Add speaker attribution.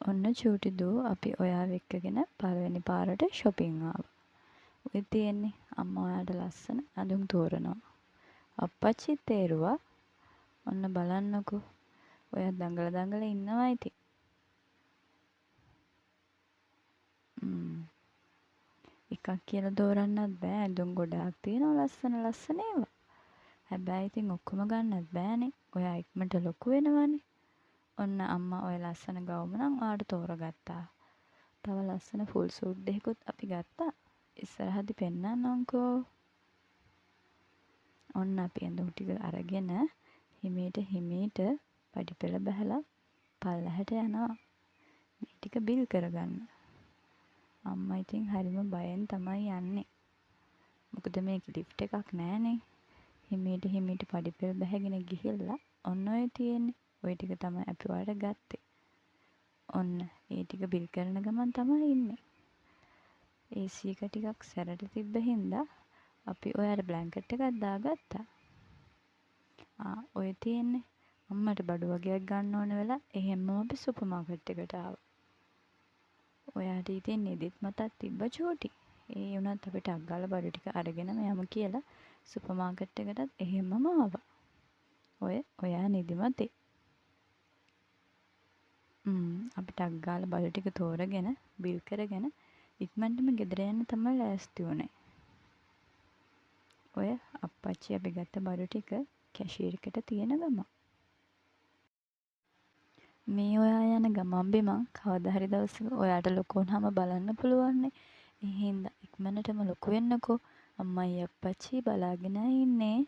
Speaker 1: ඔන්න චූටි දූ අපි ඔයාව එක්කගෙන පළවෙනි පාරට shopping ආවා. ඔය තියෙන්නේ අම්මා ඔයාට ලස්සන ඇඳුම් තෝරනවා. අප්පච්චිත් තේරුවා. ඔන්න බලන්නකෝ. ඔයා දඟල ඉන්නවා ඉතින්. එකක් කියලා තෝරන්නත් බෑ. ඇඳුම් ගොඩාක් තියෙනවා ලස්සන ඒවා. හැබැයි ඉතින් ඔක්කොම ගන්නත් බෑනේ. ඔයා ඉක්මනට ලොකු වෙනවනේ. ඔන්න අම්මා ඔය ලස්සන ගවුම නම් ඔයාට තෝරගත්තා. තව ලස්සන ෆුල් සූට් දෙකකුත් අපි ගත්තා. ඉස්සරහදි පෙන්නන්නම්කෝ. ඔන්න අපි ඇඳුම් ටික අරගෙන හිමීට පඩිපෙළ බහැලා පල්ලෙහාට යනවා. මේ ටික බිල් කරගන්න. අම්මා ඉතින් හරිම බයෙන් තමයි යන්නේ. මොකද මේක ලිෆ්ට් එකක් නෑනේ. හිමීට පඩිපෙළ බැහැගෙන ගිහිල්ලා ඔන්න ඔය තියෙන්නේ. ඔය ටික තමයි අපි ඔයාලට ගත්තේ. ඔන්න ඒ ටික බිල් කරන ගමන් තමයි ඉන්නේ. AC එක ටිකක් සැරට තිබ්බ හින්දා අපි ඔයාලට බ්ලැන්කට් එකක් දාගත්තා. ඔය තියෙන්නේ. අම්මට බඩු වගයක් ගන්න ඕන වෙලා එහෙම්මම අපි සුපර් මාකට් එකට ආවා. ඔයාට ඉතින් නිදිත් මතක් තිබ්බ චූටි. ඒ වුණත් අපි ටක් ගාලා බඩු ටික අරගෙනම යමු කියලා සුපර් මාකට් එකටත් එහෙම්මම ආවා. ඔයා නිදිමතේ. අපි ටක් ගාලා බඩු ටික තෝරගෙන බිල් කරගෙන ඉක්මනටම ගෙදර යන්න තමයි ලෑස්ති වුනේ. ඔය අප්පච්චි අපි ගත්ත බඩු ටික කැෂියර් එකට තියෙන ගමන්. මේ ඔයා යන ගමන් බිමන් කවදා හරි දවසක ඔයාට ලොකු වුණාම බලන්න පුළුවන්නේ. ඒ හින්දා ඉක්මනටම ලොකු වෙන්නකෝ. අම්මයි අප්පච්චි බලාගෙන ඉන්නේ.